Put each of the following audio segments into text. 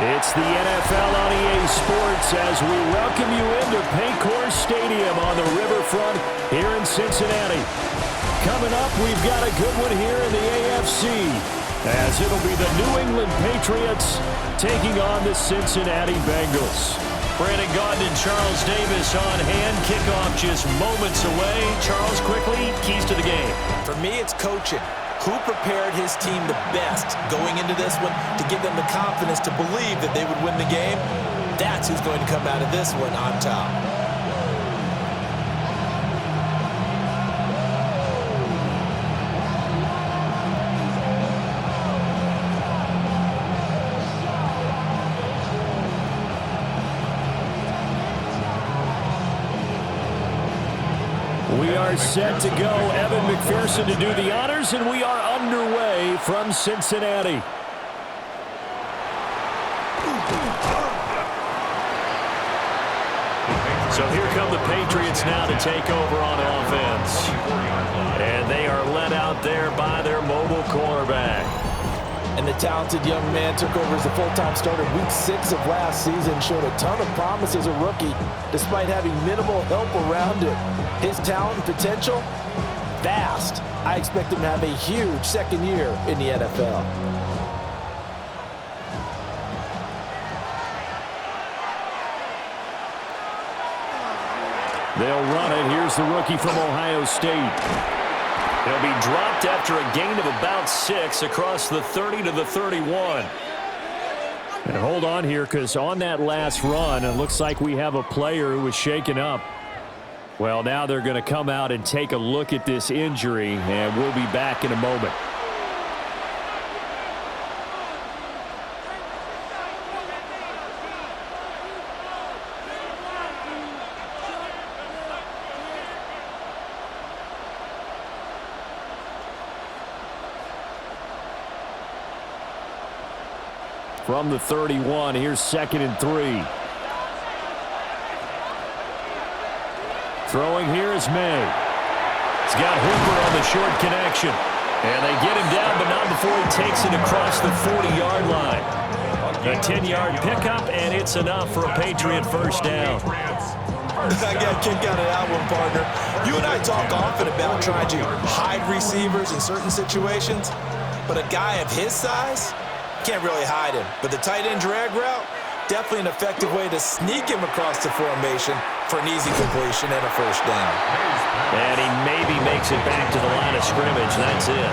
It's the NFL on EA Sports as we welcome you into Paycor Stadium on the riverfront here in Cincinnati. Coming up, we've got a good one here in the AFC as it'll be the New England Patriots taking on the Cincinnati Bengals. Brandon Gaudin and Charles Davis on hand. Kickoff just moments away. Charles, quickly, keys to the game. For me, it's coaching. Who prepared his team the best going into this one to give them the confidence to believe that they would win the game? That's who's going to come out of this one on top. We are set to go. Evan McPherson to do the honors, and we are underway from Cincinnati. So here come the Patriots now to take over on offense. And they are led out there by their mobile quarterback. And the talented young man took over as the full-time starter week 6 of last season, showed a ton of promise as a rookie despite having minimal help around him. His talent and potential, vast. I expect him to have a huge second year in the NFL. They'll run it. Here's the rookie from Ohio State. He'll be dropped after a gain of about 6 across the 30 to the 31. And hold on here, because on that last run, it looks like we have a player who was shaken up. Well, now they're going to come out and take a look at this injury, and we'll be back in a moment. From the 31, here's 2nd and 3. Throwing here is May. He's got Hooper on the short connection. And they get him down, but not before he takes it across the 40-yard line. A 10-yard pickup, and it's enough for a Patriot first down. I got a kick out of that one, partner. You and I talk often about trying to hide receivers in certain situations, but a guy of his size can't really hide him. But the tight end drag route, definitely an effective way to sneak him across the formation for an easy completion and a first down. And he maybe makes it back to the line of scrimmage. That's it.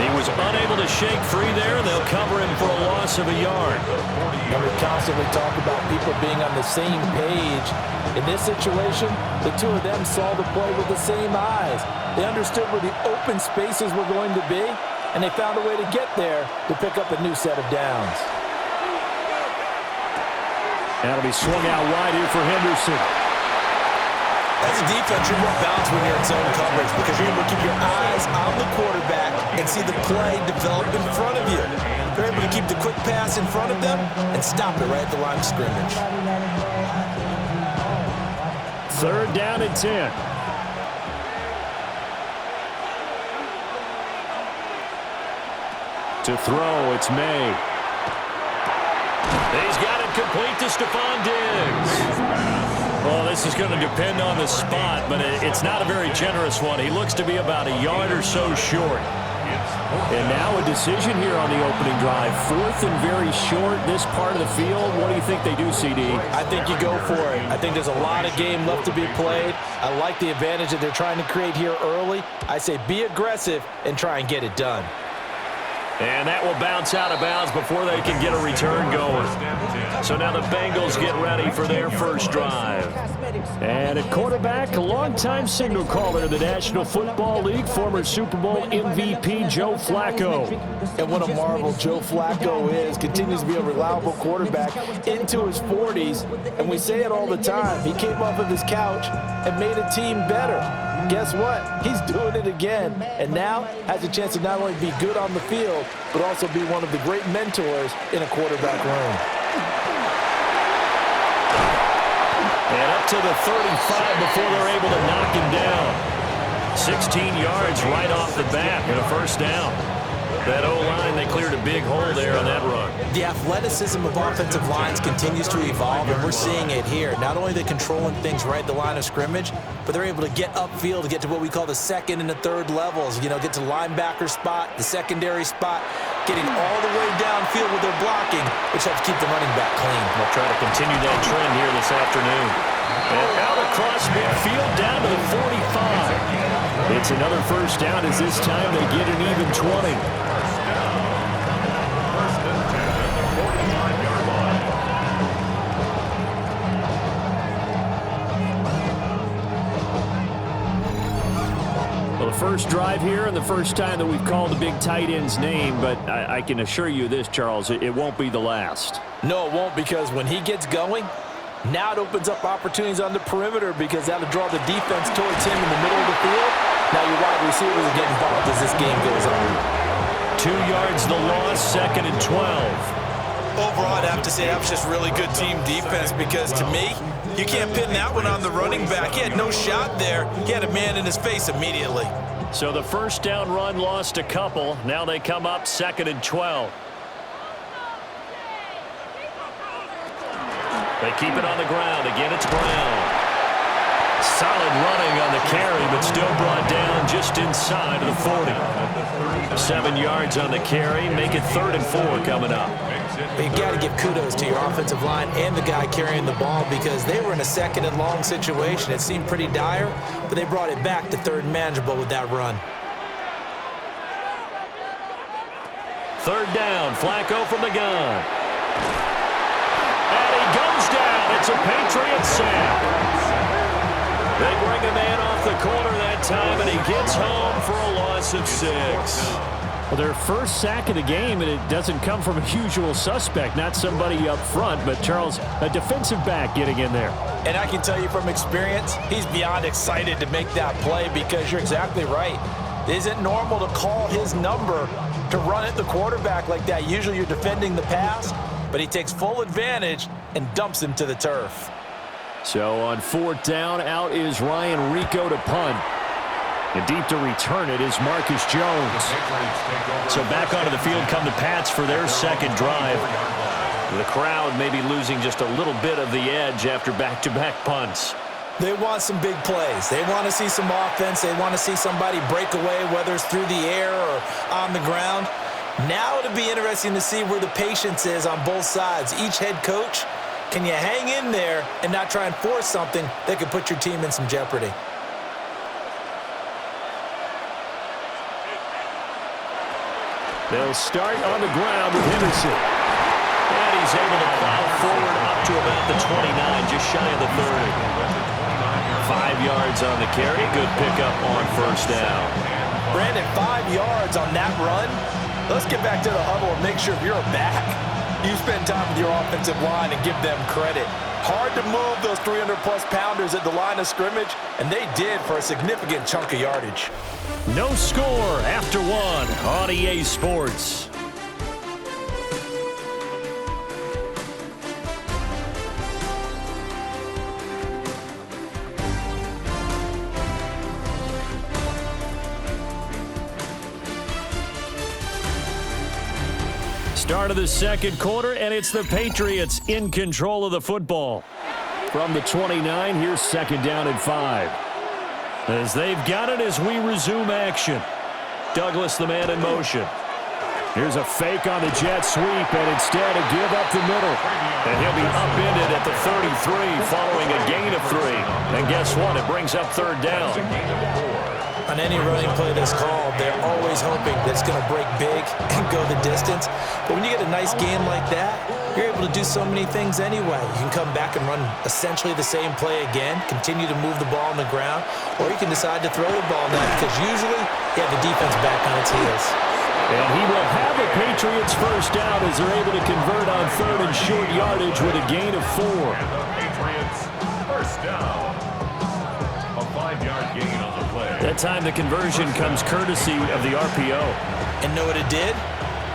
He was unable to shake free there. They'll cover him for a loss of a yard. And we constantly talk about people being on the same page. In this situation, the two of them saw the play with the same eyes. They understood where the open spaces were going to be, and they found a way to get there to pick up a new set of downs. That'll be swung out wide here for Henderson. As a defense, you're more balanced when you're in zone coverage because you're able to keep your eyes on the quarterback and see the play develop in front of you. You're able to keep the quick pass in front of them and stop it right at the line of scrimmage. 3rd down and 10. To throw, it's May. He's got it complete to Stephon Diggs. Well, this is going to depend on the spot, but it's not a very generous one. He looks to be about a yard or so short. And now a decision here on the opening drive. 4th and very short, this part of the field. What do you think they do, CD? I think you go for it. I think there's a lot of game left to be played. I like the advantage that they're trying to create here early. I say be aggressive and try and get it done. And that will bounce out of bounds before they can get a return going. So now the Bengals get ready for their first drive. And at quarterback, a longtime signal caller in the National Football League, former Super Bowl MVP Joe Flacco. And what a marvel Joe Flacco is. Continues to be a reliable quarterback into his 40s. And we say it all the time. He came off of his couch and made a team better. Guess what? He's doing it again. And now has a chance to not only be good on the field, but also be one of the great mentors in a quarterback room. And up to the 35 before they're able to knock him down. 16 yards right off the bat and a first down. That O-line, they cleared a big hole there on that run. The athleticism of offensive lines continues to evolve, and we're seeing it here. Not only are they controlling things right at the line of scrimmage, but they're able to get upfield to get to what we call the second and the third levels. You know, get to the linebacker spot, the secondary spot, getting all the way downfield with their blocking, which helps keep the running back clean. We'll try to continue that trend here this afternoon. And out across midfield down to the 45. It's another first down as this time they get an even 20. Well, the first drive here and the first time that we've called the big tight end's name, but I can assure you this, Charles, it won't be the last. No, it won't, because when he gets going, now it opens up opportunities on the perimeter because that'll draw the defense towards him in the middle of the field. Now your wide receivers are getting involved as this game goes on. 2 yards the loss, 2nd and 12. Overall, I'd have to say that was just really good team defense because, to me, you can't pin that one on the running back. He had no shot there. He had a man in his face immediately. So the first down run lost a couple. Now they come up 2nd and 12. They keep it on the ground. Again, it's Brown. Solid running on the carry, but still brought down just inside of the 40. 7 yards on the carry. Make it 3rd and 4 coming up. You've got to give kudos to your offensive line and the guy carrying the ball because they were in a 2nd and long situation. It seemed pretty dire, but they brought it back to 3rd and manageable with that run. 3rd down. Flacco from the gun. And he goes down. It's a Patriots sack. They bring a man off the corner that time, and he gets home for a loss of 6. Well, their first sack of the game, and it doesn't come from a usual suspect, not somebody up front, but Charles, a defensive back getting in there. And I can tell you from experience, he's beyond excited to make that play because you're exactly right. It isn't normal to call his number to run at the quarterback like that. Usually you're defending the pass, but he takes full advantage and dumps him to the turf. So on 4th down, out is Ryan Rico to punt. And deep to return it is Marcus Jones. So back onto the field come the Pats for their 2nd drive. The crowd may be losing just a little bit of the edge after back-to-back punts. They want some big plays. They want to see some offense. They want to see somebody break away, whether it's through the air or on the ground. Now it'll be interesting to see where the patience is on both sides. Each head coach, can you hang in there and not try and force something that could put your team in some jeopardy? They'll start on the ground with Henderson. And he's able to plow forward up to about the 29, just shy of the 30. 5 yards on the carry. Good pickup on 1st down. Brandon, 5 yards on that run. Let's get back to the huddle and make sure if you're a back, you spend time with your offensive line and give them credit. Hard to move those 300-plus pounders at the line of scrimmage, and they did for a significant chunk of yardage. No score after 1 on EA Sports. Start of the 2nd quarter, and it's the Patriots in control of the football. From the 29, here's 2nd down and 5. As they've got it as we resume action. Douglas, the man in motion. Here's a fake on the jet sweep, and instead a give up the middle. And he'll be upended at the 33 following a gain of 3. And guess what? It brings up 3rd down. On any running play that's called, they're always hoping that it's going to break big and go the distance. But when you get a nice game like that, you're able to do so many things anyway. You can come back and run essentially the same play again, continue to move the ball on the ground, or you can decide to throw the ball now because usually you have the defense back on its heels. And he will have the Patriots first down as they're able to convert on 3rd and short yardage with a gain of 4. Patriots first down. A 5-yard gain on the play. That time the conversion comes courtesy of the RPO. And know what it did?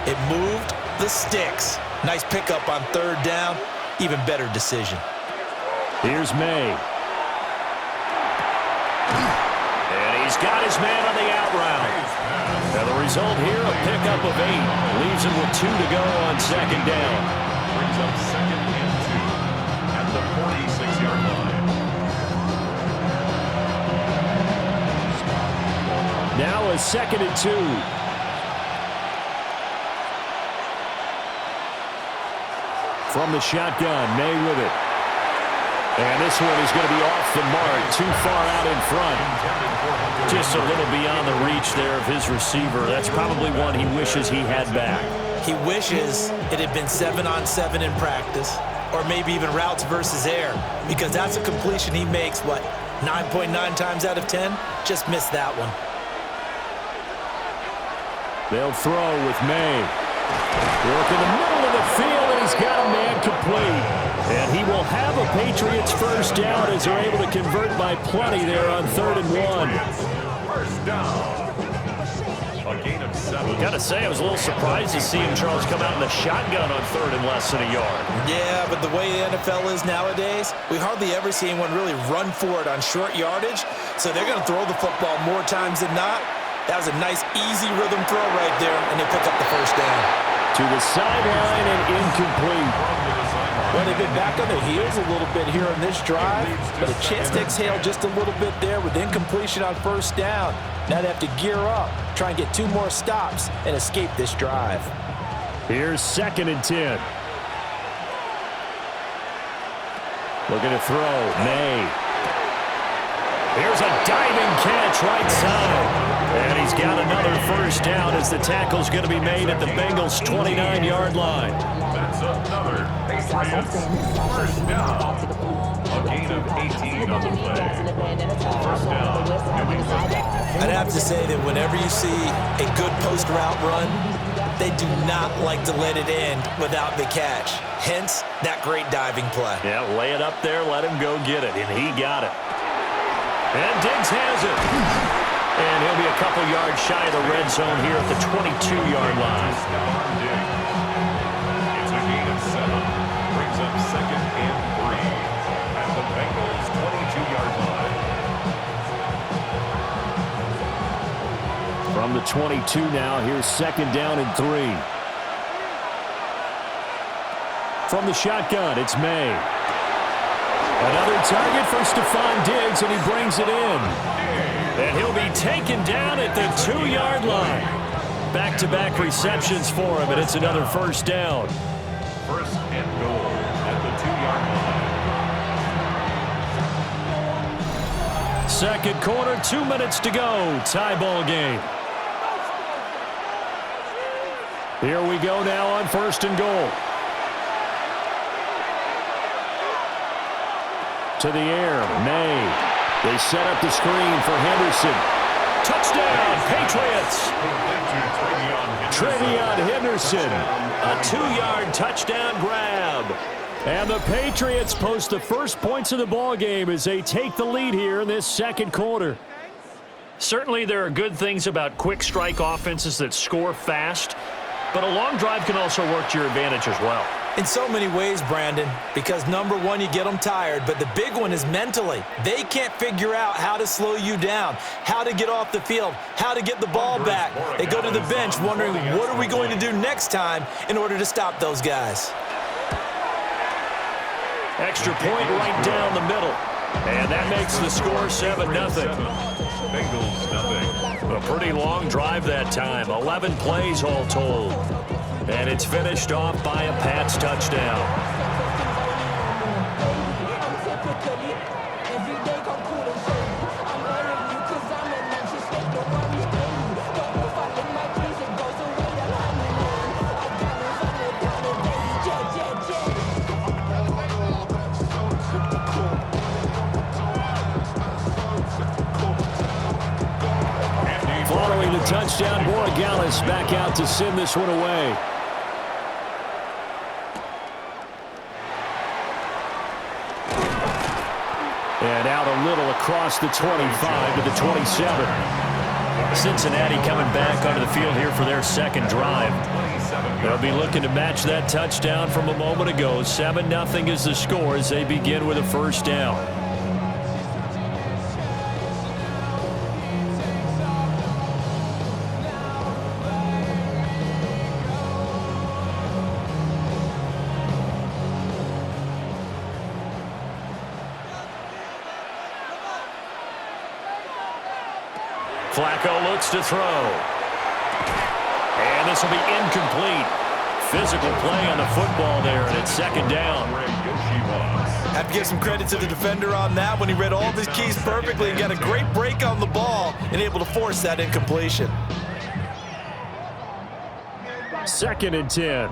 It moved the sticks. Nice pickup on 3rd down. Even better decision. Here's May. And he's got his man on the out route. Now the result here, a pickup of 8. Leaves him with 2 to go on second down. Brings up second and 2 at the 46-yard line. Now a second and 2. From the shotgun, May with it. And this one is going to be off the mark, too far out in front. Just a little beyond the reach there of his receiver. That's probably one he wishes he had back. He wishes it had been 7-on-7 in practice, or maybe even routes versus air, because that's a completion he makes, 9.9 times out of 10? Just missed that one. They'll throw with May. Work in the middle of the field, and he's got a man complete. And he will have a Patriots first down as they're able to convert by plenty there on 3rd and 1. First down. A gain of 7. Got to say, I was a little surprised to see him, Charles, come out in the shotgun on 3rd and less than a yard. Yeah, but the way the NFL is nowadays, we hardly ever see anyone really run for it on short yardage. So they're going to throw the football more times than not. That was a nice, easy rhythm throw right there, and they pick up the first down. To the sideline and incomplete. Well, they've been back on their heels a little bit here on this drive, but a chance to exhale just a little bit there with incompletion on first down. Now they have to gear up, try and get 2 more stops, and escape this drive. Here's 2nd and 10. Looking to throw, May. Here's a diving catch right side. And he's got another first down as the tackle's going to be made at the Bengals' 29-yard line. That's another Patriots first down. A gain of 18 on the play. First down, New England. I'd have to say that whenever you see a good post route run, they do not like to let it end without the catch. Hence, that great diving play. Yeah, lay it up there, let him go get it, and he got it. And Diggs has it. And he'll be a couple yards shy of the red zone here at the 22-yard line. It's a gain of 7. Brings up second and 3 at the Bengals' 22-yard line. From the 22 now, here's 2nd down and 3. From the shotgun, it's May. Another target for Stephon Diggs, and he brings it in. And he'll be taken down at the 2-yard line. Back-to-back receptions for him, and it's another first down. First and goal at the 2-yard line. Second quarter, 2 minutes to go. Tie ball game. Here we go now on 1st and goal. To the air, May. They set up the screen for Henderson. Touchdown, Patriots! Travion Henderson, a 2-yard touchdown grab. And the Patriots post the first points of the ball game as they take the lead here in this second quarter. Certainly there are good things about quick strike offenses that score fast, but a long drive can also work to your advantage as well. In so many ways, Brandon, because number one, you get them tired, but the big one is mentally. They can't figure out how to slow you down, how to get off the field, how to get the ball back. They go to the bench wondering, what are we going to do next time in order to stop those guys? Extra point right down the middle. And that makes the score 7-0. Bengals nothing. A pretty long drive that time. 11 plays all told. And it's finished off by a Pats touchdown. Following the touchdown, BENGALS back out to send this one away. And out a little across the 25 to the 27. Cincinnati coming back onto the field here for their second drive. They'll be looking to match that touchdown from a moment ago. 7-0 is the score as they begin with a first down. Flacco looks to throw. And this will be incomplete. Physical play on the football there, and it's second down. Have to give some credit to the defender on that when he read all of his keys perfectly and got a great break on the ball and able to force that incompletion. Second and 10.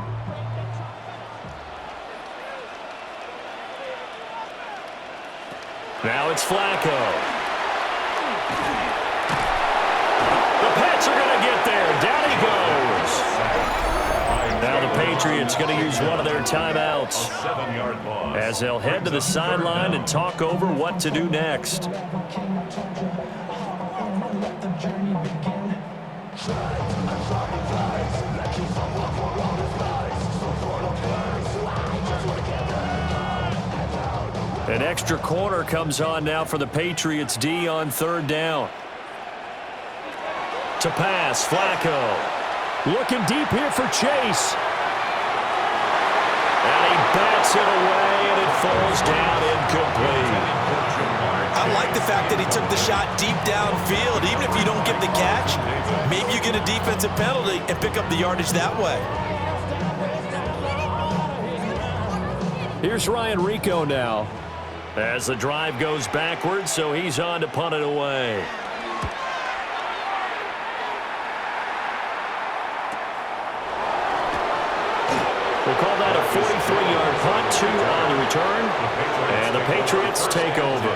Now it's Flacco. The Pats are going to get there. Down he goes. Now the Patriots going to use one of their timeouts as they'll head to the sideline and talk over what to do next. An extra corner comes on now for the Patriots D on third down. To pass, Flacco. Looking deep here for Chase. And he bats it away, and it falls down incomplete. I like the fact that he took the shot deep downfield. Even if you don't get the catch, maybe you get a defensive penalty and pick up the yardage that way. Here's Ryan Rico now. As the drive goes backwards, so he's on to punt it away. We'll call that a 43-yard punt, 2 on the return, and the Patriots take over.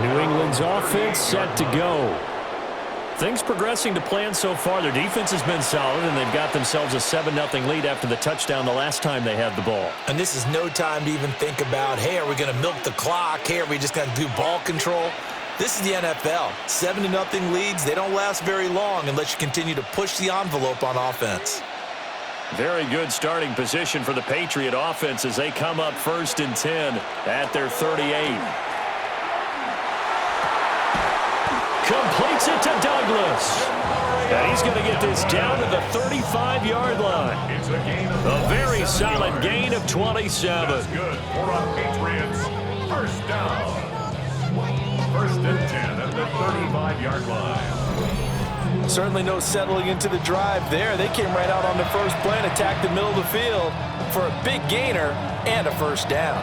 New England's offense set to go. Things progressing to plan so far. Their defense has been solid, and they've got themselves a 7-0 lead after the touchdown the last time they had the ball. And this is no time to even think about, hey, are we going to milk the clock? Hey, are we just going to do ball control? This is the NFL. 7-0 leads, they don't last very long unless you continue to push the envelope on offense. Very good starting position for the Patriot offense as they come up 1st and 10 at their 38. Completes it to Douglas. And he's going to get this down to the 35-yard line. A very solid gain of 27. That's good for our Patriots. First down. 1st and 10 at the 35-yard line. Certainly no settling into the drive there. They came right out on the first play and attacked the middle of the field for a big gainer and a first down.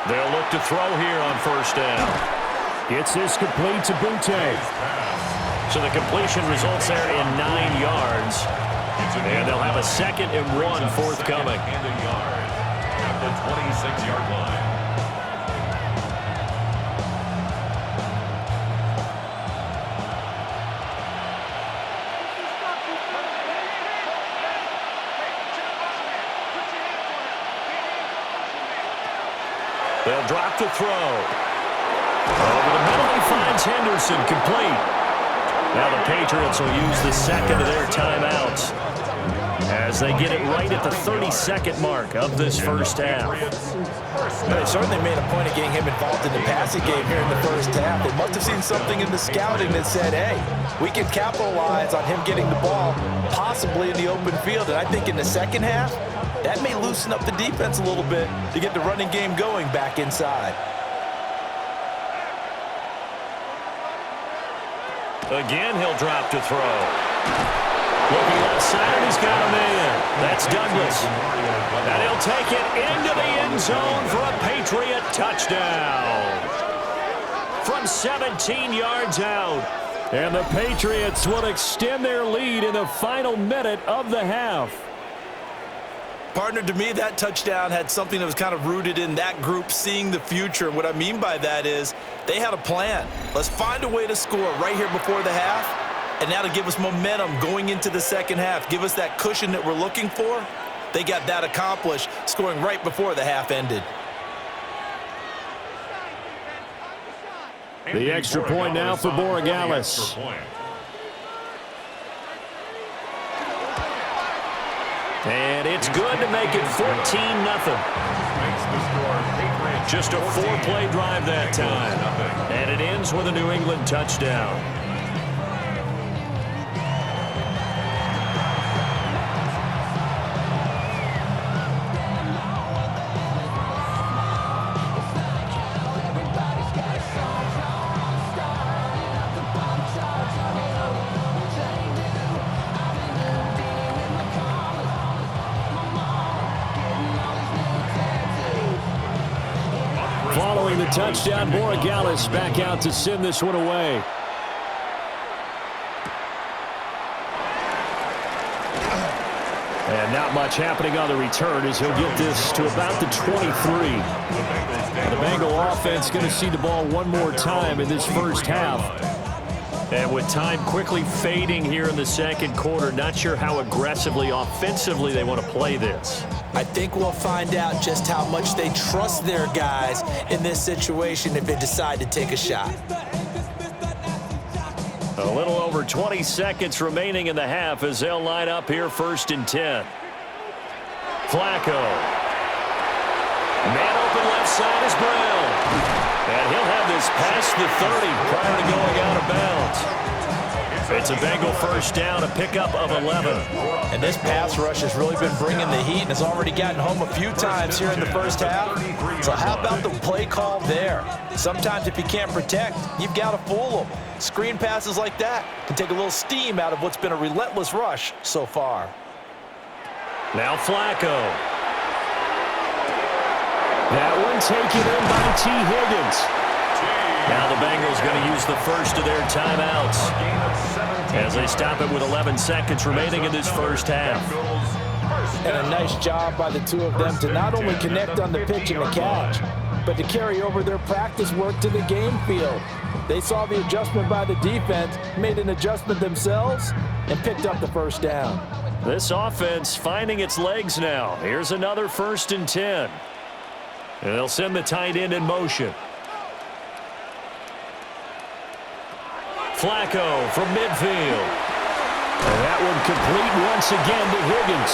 They'll look to throw here on first down. It's this complete to Butte. So the completion results there in 9 yards. And they'll have a 2nd and 1 forthcoming. And a yard at the 26-yard line. They'll drop the throw. Over the middle, he finds Henderson complete. Now the Patriots will use the 2nd of their timeouts as they get it right at the 32nd mark of this first half. They certainly made a point of getting him involved in the passing game here in the first half. They must have seen something in the scouting that said, hey, we can capitalize on him getting the ball possibly in the open field. And I think in the second half, that may loosen up the defense a little bit to get the running game going back inside. Again, he'll drop to throw. Looking left side, and he's got him in. That's Douglas. And he'll take it into the end zone for a Patriot touchdown. From 17 yards out. And the Patriots will extend their lead in the final minute of the half. Partner, to me, that touchdown had something that was kind of rooted in that group seeing the future. What I mean by that is they had a plan. Let's find a way to score right here before the half, and now to give us momentum going into the second half, give us that cushion that we're looking for. They got that accomplished, scoring right before the half ended. The extra point now for BENGALS. And it's good to make it 14-0. Just a 4-play drive that time. And it ends with a New England touchdown. touchdown, BENGALS back out to send this one away. And not much happening on the return as he'll get this to about the 23. The Bengal offense going to see the ball one more time in this first half. And with time quickly fading here in the second quarter, not sure how aggressively, offensively they want to play this. I think we'll find out just how much they trust their guys in this situation if they decide to take a shot. A little over 20 seconds remaining in the half as they'll line up here 1st and 10. Flacco. Man open left side is Brown. And he'll have this past the 30 prior to going out of bounds. It's a Bengal first down, a pickup of 11. And this pass rush has really been bringing the heat and has already gotten home a few times here in the first half. So how about the play call there? Sometimes if you can't protect, you've got to fool them. Screen passes like that can take a little steam out of what's been a relentless rush so far. Now Flacco. That one taken in by T. Higgins. Now the Bengals going to use the first of their timeouts as they stop it with 11 seconds remaining in this first half. And a nice job by the two of them to not only connect on the pitch and the catch, but to carry over their practice work to the game field. They saw the adjustment by the defense, made an adjustment themselves, and picked up the first down. This offense finding its legs now. Here's another 1st and 10. And they'll send the tight end in motion. Flacco from midfield. And that one complete once again to Higgins.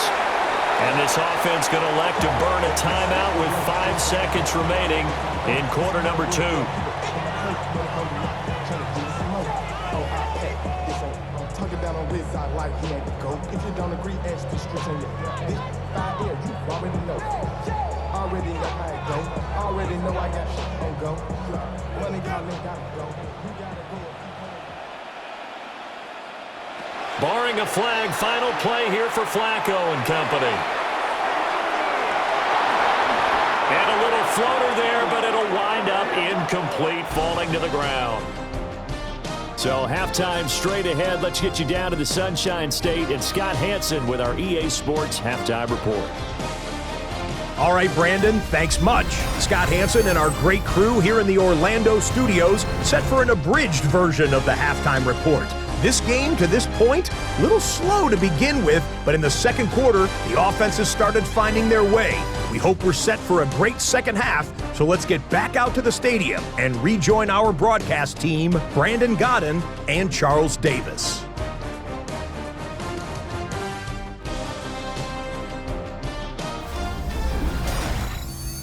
And this offense going to elect to burn a timeout with 5 seconds remaining in quarter number 2. Barring a flag, final play here for Flacco and company. And a little floater there, but it'll wind up incomplete, falling to the ground. So halftime straight ahead. Let's get you down to the Sunshine State and Scott Hansen with our EA Sports Halftime Report. All right, Brandon, thanks much. Scott Hansen and our great crew here in the Orlando studios set for an abridged version of the Halftime Report. This game, to this point, a little slow to begin with, but in the second quarter, the offenses started finding their way. We hope we're set for a great second half, so let's get back out to the stadium and rejoin our broadcast team, Brandon Godden and Charles Davis.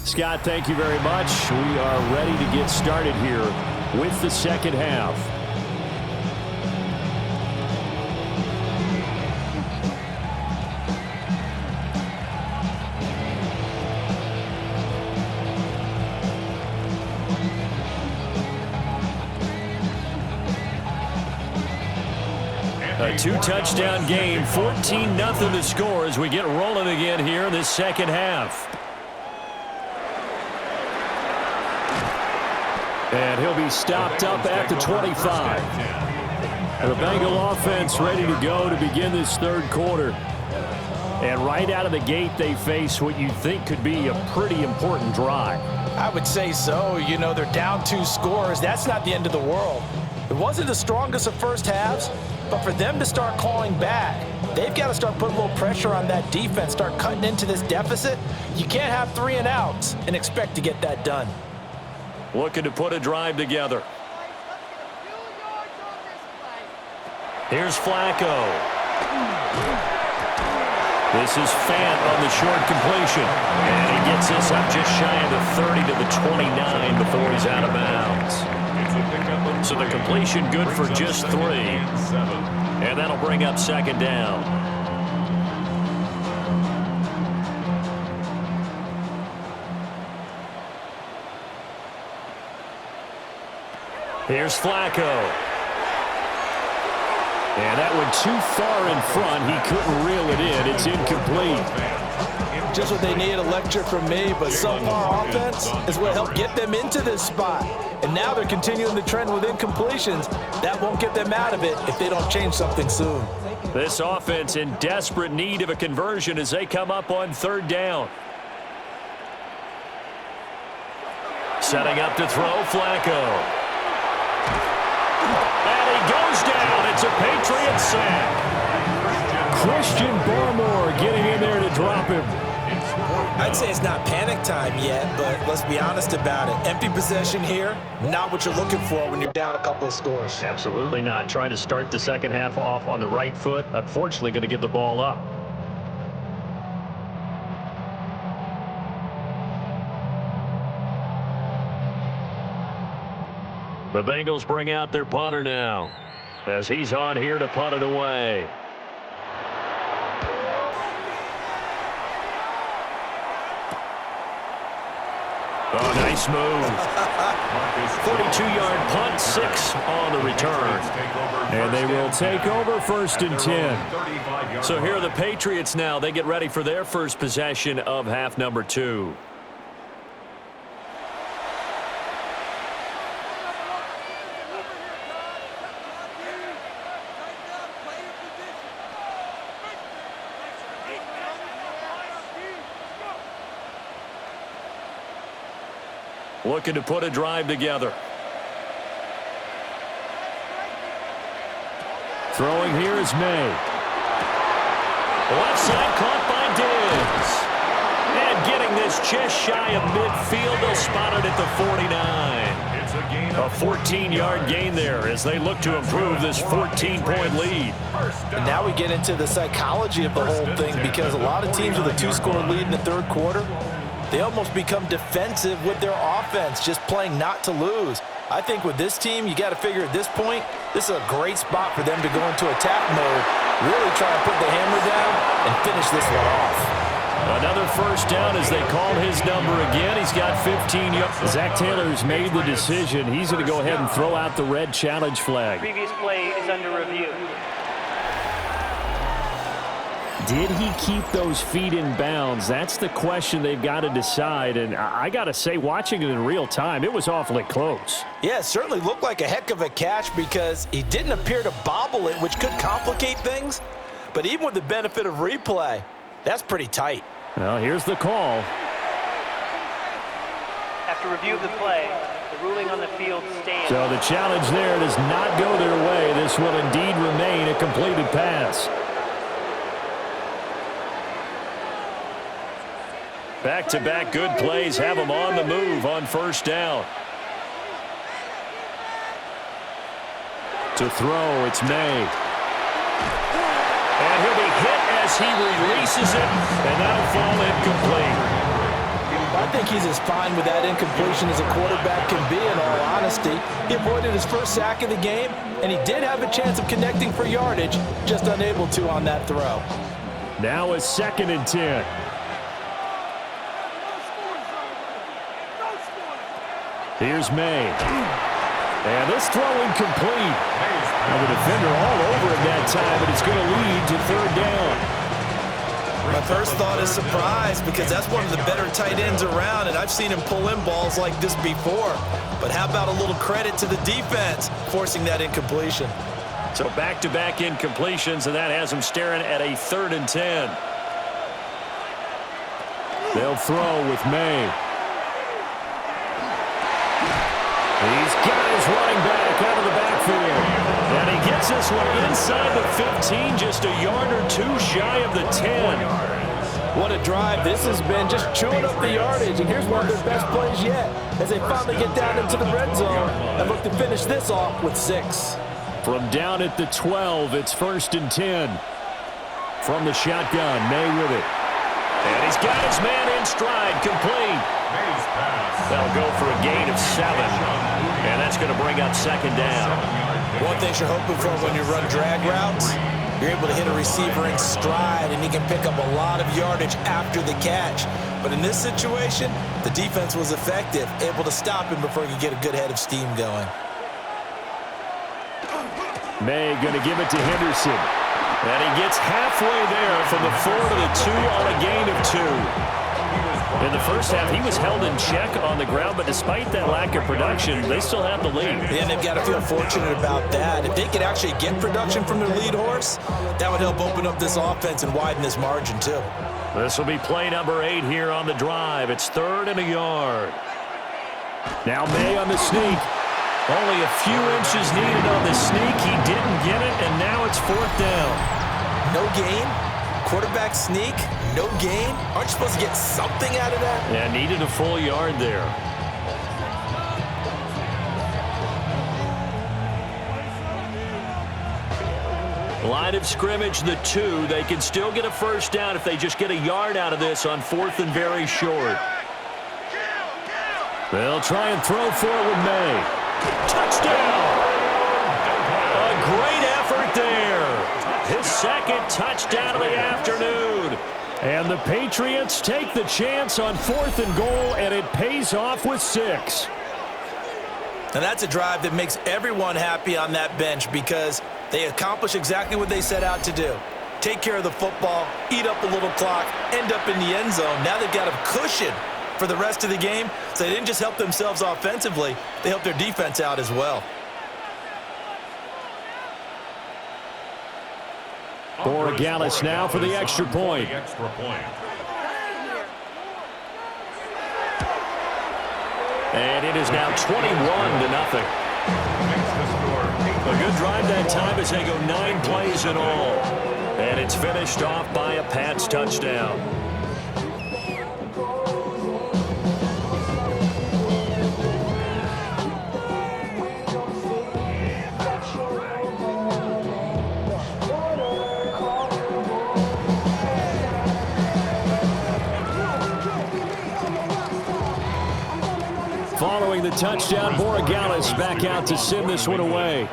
Scott, thank you very much. We are ready to get started here with the second half. A 2-touchdown game, 14-0 to score as we get rolling again here in this second half. And he'll be stopped up at the 25. The Bengal offense ready to go to begin this third quarter. And right out of the gate, they face what you think could be a pretty important drive. I would say so. You know, they're down 2 scores. That's not the end of the world. It wasn't the strongest of first halves, but for them to start clawing back, they've got to start putting a little pressure on that defense, start cutting into this deficit. You can't have 3 and outs and expect to get that done. Looking to put a drive together. Here's Flacco. This is Fant on the short completion. And he gets this up just shy of the 30 to the 29 before he's out of bounds. So the completion good for just 3. And that'll bring up second down. Here's Flacco. And that one too far in front. He couldn't reel it in. It's incomplete. just what they need, a lecture from me, but subpar offense is what helped get them into this spot. And now they're continuing the trend with incompletions. That won't get them out of it if they don't change something soon. This offense in desperate need of a conversion as they come up on 3rd down. Setting up to throw, Flacco. And he goes down. It's a Patriot sack. Christian Barmore getting in there to drop him. I'd say it's not panic time yet, but let's be honest about it. Empty possession here, not what you're looking for when you're down a couple of scores. Absolutely not. Trying to start the second half off on the right foot. Unfortunately, going to give the ball up. The Bengals bring out their punter now as he's on here to punt it away. Oh, nice move. 42-yard punt, 6 on the return. And they will take over 1st and 10. So here are the Patriots now. They get ready for their first possession of half number 2. Looking to put a drive together. Throwing here is May. Left side caught by Diggs. And getting this just shy of midfield. They'll spot it at the 49. A 14-yard gain there as they look to improve this 14-point lead. And now we get into the psychology of the whole thing, because a lot of teams with a 2-score lead in the 3rd quarter, they almost become defensive with their offense, just playing not to lose. I think with this team, you got to figure at this point, this is a great spot for them to go into attack mode, really try to put the hammer down and finish this one off. Another 1st down as they call his number again. He's got 15 yards. Zach Taylor's made the decision. He's going to go ahead and throw out the red challenge flag. Previous play is under review. Did he keep those feet in bounds? That's the question they've got to decide. And I got to say, watching it in real time, it was awfully close. Yeah, it certainly looked like a heck of a catch because he didn't appear to bobble it, which could complicate things. But even with the benefit of replay, that's pretty tight. Well, here's the call. After review of the play, the ruling on the field stands. So the challenge there does not go their way. This will indeed remain a completed pass. Back-to-back good plays have them on the move on 1st down. To throw, it's May. And he'll be hit as he releases it, and that'll fall incomplete. I think he's as fine with that incompletion as a quarterback can be, in all honesty. He avoided his first sack of the game, and he did have a chance of connecting for yardage, just unable to on that throw. Now a 2nd and 10. Here's May. And this throw incomplete. And the defender all over him that time, but it's going to lead to 3rd down. My first thought is surprise, because that's one of the better tight ends around, and I've seen him pull in balls like this before. But how about a little credit to the defense forcing that incompletion? So back-to-back incompletions, and that has him staring at a 3rd and 10. They'll throw with May. He's got his running back out of the backfield. And he gets this one inside the 15, just a yard or 2 shy of the 10. What a drive this has been, just chewing up the yardage. And here's one of their best plays yet, as they finally get down into the red zone and look to finish this off with 6. From down at the 12, it's 1st and 10. From the shotgun, May with it. And he's got his man in stride, complete. They'll go for a gain of 7. And that's going to bring up 2nd down. One thing you're hoping for when you run drag routes, you're able to hit a receiver in stride, and he can pick up a lot of yardage after the catch. But in this situation, the defense was effective, able to stop him before he could get a good head of steam going. May going to give it to Henderson. And he gets halfway there from the 4 to the 2 on a gain of 2. In the first half, he was held in check on the ground, but despite that lack of production, they still have the lead. And they've got to feel fortunate about that. If they could actually get production from their lead horse, that would help open up this offense and widen this margin too. This will be play number 8 here on the drive. It's 3rd and a yard. Now May on the sneak. Only a few inches needed on the sneak. He didn't get it, and now it's 4th down. No gain? Quarterback sneak? No gain? Aren't you supposed to get something out of that? Yeah, needed a full yard there. Line of scrimmage, the 2. They can still get a first down if they just get a yard out of this on 4th and very short. They'll try and throw for it with May. Touchdown! A great effort there. His second touchdown of the afternoon. And the Patriots take the chance on 4th and goal, and it pays off with 6. And that's a drive that makes everyone happy on that bench because they accomplish exactly what they set out to do. Take care of the football, eat up a little clock, end up in the end zone. Now they've got a cushion for the rest of the game, so they didn't just help themselves offensively, they helped their defense out as well. BENGALS now for the extra point. And it is now 21-0. A good drive that time as they go 9 plays in all. And it's finished off by a Pats touchdown. Following the touchdown, BENGALS back out to send this one away.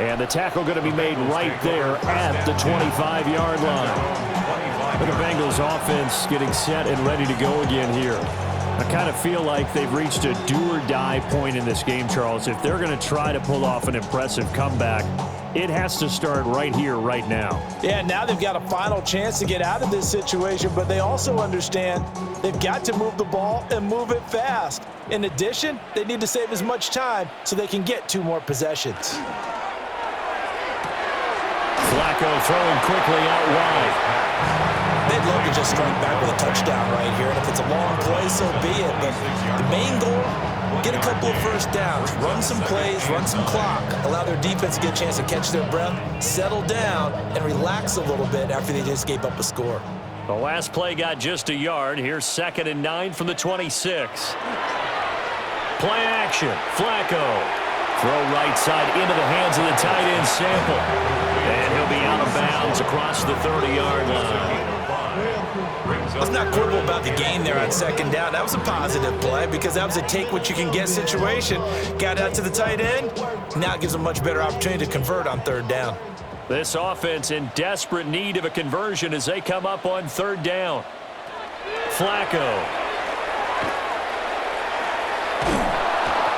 And the tackle going to be made right there at the 25-yard line. The Bengals offense getting set and ready to go again here. I kind of feel like they've reached a do-or-die point in this game, Charles. If they're going to try to pull off an impressive comeback, it has to start right here, right now. Yeah, now they've got a final chance to get out of this situation, but they also understand they've got to move the ball and move it fast. In addition, they need to save as much time so they can get 2 more possessions. Flacco throwing quickly out wide. They'd love to just strike back with a touchdown right here, and if it's a long play, so be it. But the main goal, get a couple of first downs, run some plays, run some clock, allow their defense to get a chance to catch their breath, settle down, and relax a little bit after they just gave up a score. The last play got just a yard. Here's 2nd and 9 from the 26. Play action. Flacco. Throw right side into the hands of the tight end Sample. And he'll be out of bounds across the 30-yard line. Let's not quibble about the gain there on 2nd down. That was a positive play because that was a take-what-you-can-get situation. Got out to the tight end. Now it gives them a much better opportunity to convert on 3rd down. This offense in desperate need of a conversion as they come up on 3rd down. Flacco.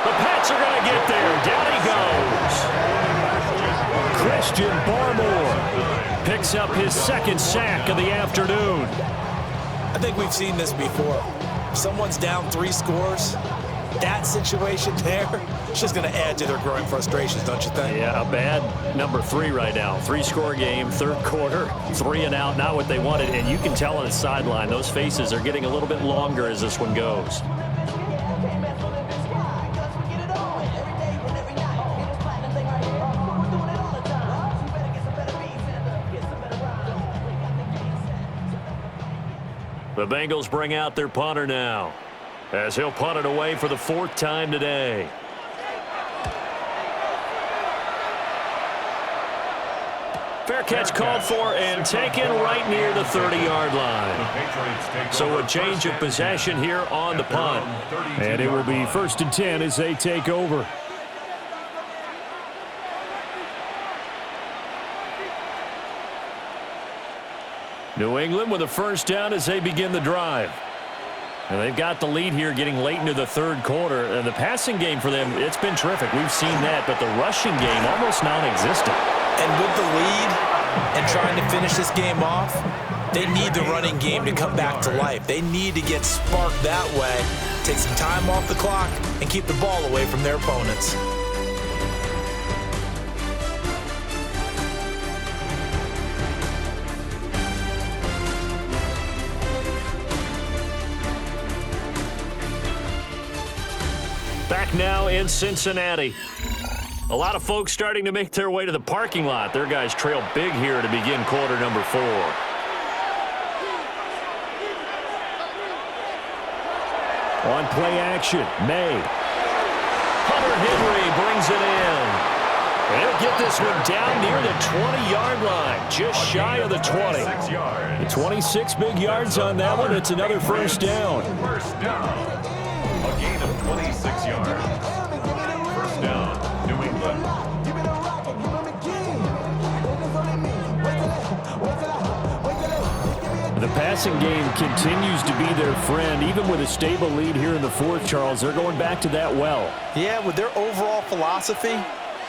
The Pats are going to get there. Down he goes. Christian Barmore picks up his 2nd sack of the afternoon. I think we've seen this before. If someone's down 3 scores, that situation there, it's just going to add to their growing frustrations, don't you think? Yeah, a bad number 3 right now. 3-score game, 3rd quarter, 3 and out, not what they wanted. And you can tell on the sideline, those faces are getting a little bit longer as this one goes. The Bengals bring out their punter now, as he'll punt it away for the 4th time today. Fair catch called for and taken right near the 30-yard line. So a change of possession here on the punt. And it will be 1st and 10 as they take over. New England with a first down as they begin the drive. And they've got the lead here getting late into the third quarter. And the passing game for them, it's been terrific. We've seen that, but the rushing game almost non-existent. And with the lead and trying to finish this game off, they need the running game to come back to life. They need to get sparked that way, take some time off the clock, and keep the ball away from their opponents. Back now in Cincinnati. A lot of folks starting to make their way to the parking lot. Their guys trail big here to begin quarter number 4. On play action, May. Hunter Henry brings it in. They'll get this one down near the 20-yard line, just shy of the 20. The 26 big yards on that one. It's another first down. First down. A gain of 26 yards. First down, New England. The passing game continues to be their friend. Even with a stable lead here in the fourth, Charles, they're going back to that well. Yeah, with their overall philosophy,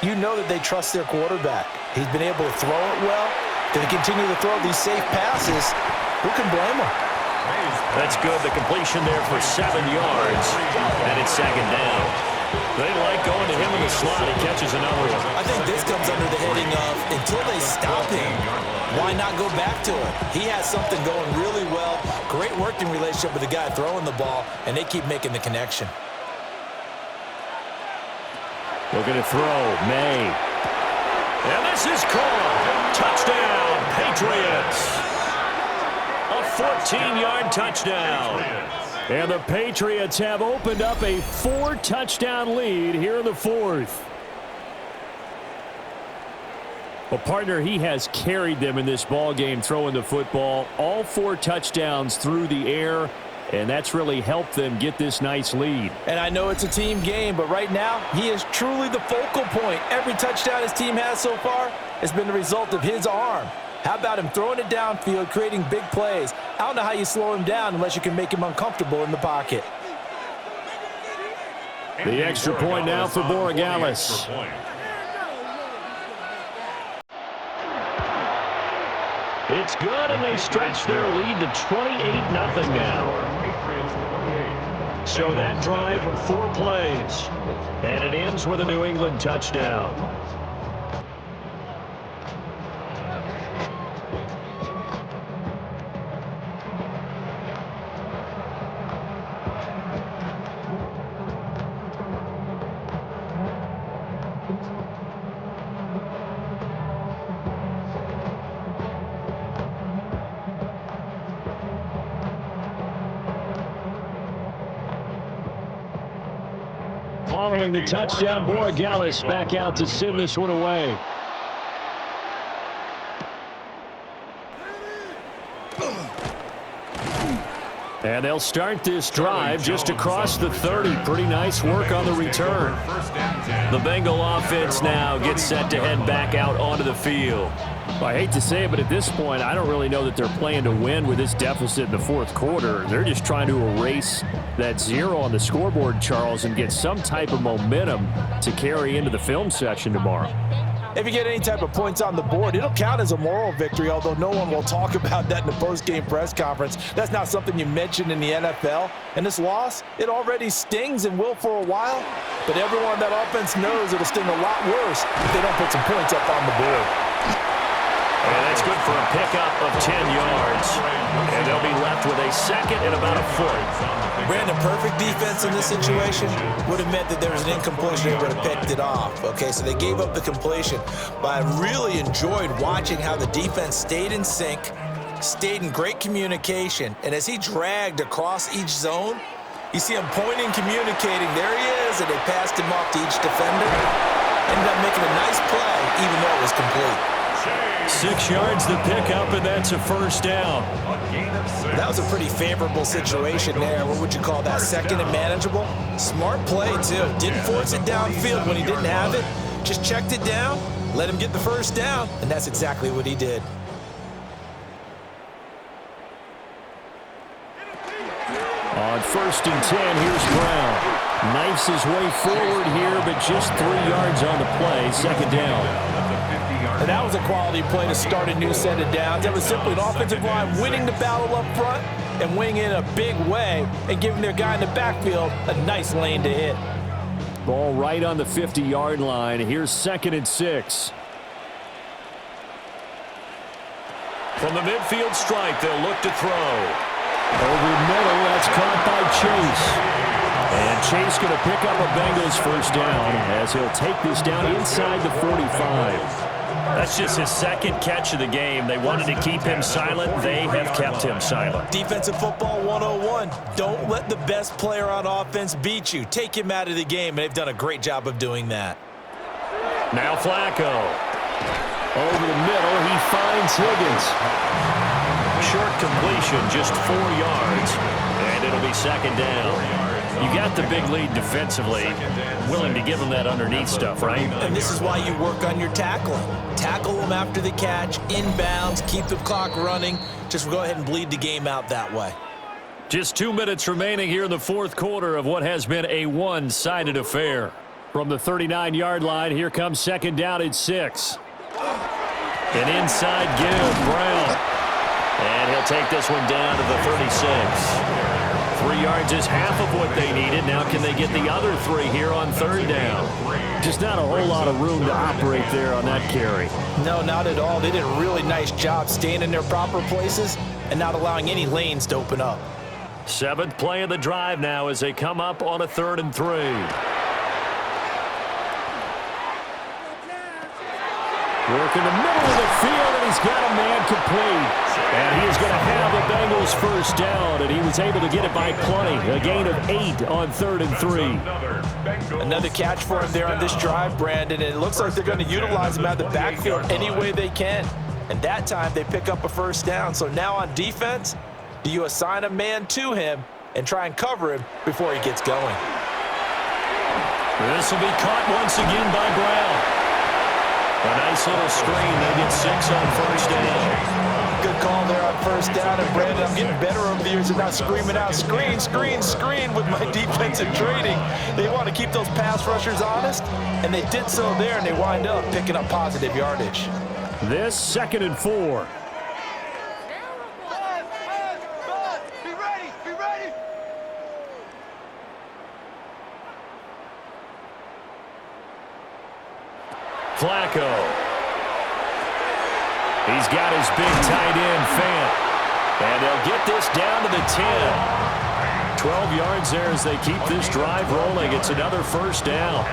you know that they trust their quarterback. He's been able to throw it well. If they continue to throw these safe passes, who can blame them? That's good. The completion there for 7 yards, and it's second down. They like going to him in the slot. He catches another one. I think this comes under the heading of until they stop him, why not go back to him? He has something going really well. Great working relationship with the guy throwing the ball, and they keep making the connection. Looking to throw, May. And this is caught. Touchdown, Patriots. A 14-yard touchdown. And the Patriots have opened up a 4-touchdown lead here in the fourth. Well, partner, he has carried them in this ball game throwing the football. All 4 touchdowns through the air, and that's really helped them get this nice lead. And I know it's a team game, but right now, he is truly the focal point. Every touchdown his team has so far has been the result of his arm. How about him throwing it downfield, creating big plays? I don't know how you slow him down unless you can make him uncomfortable in the pocket. The extra point now for BENGALS. It's good, and they stretch their lead to 28-0 now. So that drive of 4 plays, and it ends with a New England touchdown. Following the touchdown, BENGALS back out to send this one away. And they'll start this drive just across the 30. Pretty nice work on the return. The Bengal offense now gets set to head back out onto the field. Well, I hate to say it, but at this point, I don't really know that they're playing to win with this deficit in the fourth quarter. They're just trying to erase that 0 on the scoreboard, Charles, and get some type of momentum to carry into the film session tomorrow. If you get any type of points on the board, it'll count as a moral victory, although no one will talk about that in the post-game press conference. That's not something you mention in the NFL. And this loss, it already stings and will for a while, but everyone on that offense knows it'll sting a lot worse if they don't put some points up on the board. And that's good for a pickup of 10 yards. And they'll be left with a second and about a foot. Brandon, perfect defense in this situation would have meant that there was an incompletion. They would have picked it off. Okay, so they gave up the completion. But I really enjoyed watching how the defense stayed in sync, stayed in great communication. And as he dragged across each zone, you see him pointing, communicating. There he is, and they passed him off to each defender. Ended up making a nice play, even though it was complete. 6 yards the pickup, and that's a first down. That was a pretty favorable situation there. What would you call that? Second and manageable? Smart play, too. Didn't force it downfield when he didn't have it. Just checked it down, let him get the first down, and that's exactly what he did. On 1st and 10, here's Brown. Knifes his way forward here, but just 3 yards on the play. 2nd down. And that was a quality play to start a new set of downs. That was simply an offensive line winning the battle up front and winning in a big way and giving their guy in the backfield a nice lane to hit. Ball right on the 50-yard line. Here's 2nd and 6. From the midfield stripe, they'll look to throw. Over the middle, that's caught by Chase. And Chase going to pick up a Bengals 1st down as he'll take this down inside the 45. That's just his 2nd catch of the game. They wanted to keep him silent. They have kept him silent. Defensive football 101. Don't let the best player on offense beat you. Take him out of the game, and they've done a great job of doing that. Now Flacco. Over the middle, he finds Higgins. Short completion, just 4 yards, and it'll be 2nd down. You got the big lead defensively, willing to give them that underneath stuff, right? And this is why you work on your tackling. Tackle them after the catch, inbounds, keep the clock running. Just go ahead and bleed the game out that way. Just 2 minutes remaining here in the 4th quarter of what has been a one-sided affair. From the 39-yard line, here comes 2nd down at 6. An inside give, Brown. And he'll take this one down to the 36. 3 yards is half of what they needed. Now can they get the other 3 here on 3rd down? Just not a whole lot of room to operate there on that carry. No, not at all. They did a really nice job staying in their proper places and not allowing any lanes to open up. 7th play of the drive now as they come up on a 3rd and 3. Working the middle of the field, and he's got a man complete. And he is going to have the Bengals 1st down, and he was able to get it by plenty. A gain of 8 on 3rd and 3. Another catch for him there on this drive, Brandon, and it looks like they're going to utilize him out of the backfield any way they can. And that time they pick up a 1st down. So now on defense, do you assign a man to him and try and cover him before he gets going? This will be caught once again by Brown. A nice little screen. They get 6 on 1st down. Good call there on 1st down. And Brandon, I'm getting better over the years of not screaming out, screen, screen, screen with my defensive training. They want to keep those pass rushers honest, and they did so there, and they wind up picking up positive yardage. This 2nd and 4. Flacco. He's got his big tight end, Fant. And they'll get this down to the 10. 12 yards there as they keep this drive rolling. It's another 1st down.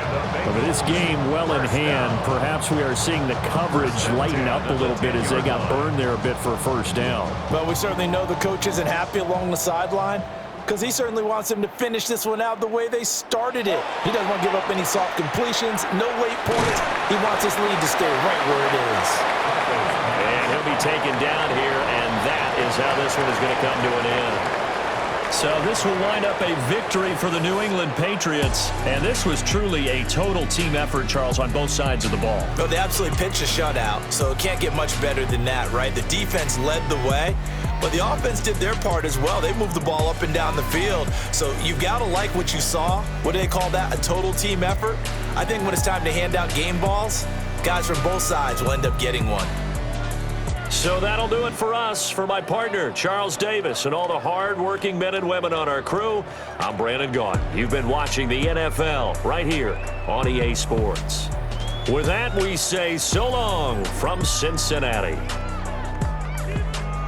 But with this game well in hand, perhaps we are seeing the coverage lighten up a little bit as they got burned there a bit for a 1st down. Well, we certainly know the coach isn't happy along the sideline, because he certainly wants them to finish this one out the way they started it. He doesn't want to give up any soft completions, no late points. He wants his lead to stay right where it is. And he'll be taken down here, and that is how this one is going to come to an end. So this will wind up a victory for the New England Patriots. And this was truly a total team effort, Charles, on both sides of the ball. No, they absolutely pitched a shutout, so it can't get much better than that, right? The defense led the way, but the offense did their part as well. They moved the ball up and down the field. So you've got to like what you saw. What do they call that? A total team effort? I think when it's time to hand out game balls, guys from both sides will end up getting one. So that'll do it for us. For my partner, Charles Davis, and all the hard-working men and women on our crew, I'm Brandon Gaudin. You've been watching the NFL right here on EA Sports. With that, we say so long from Cincinnati.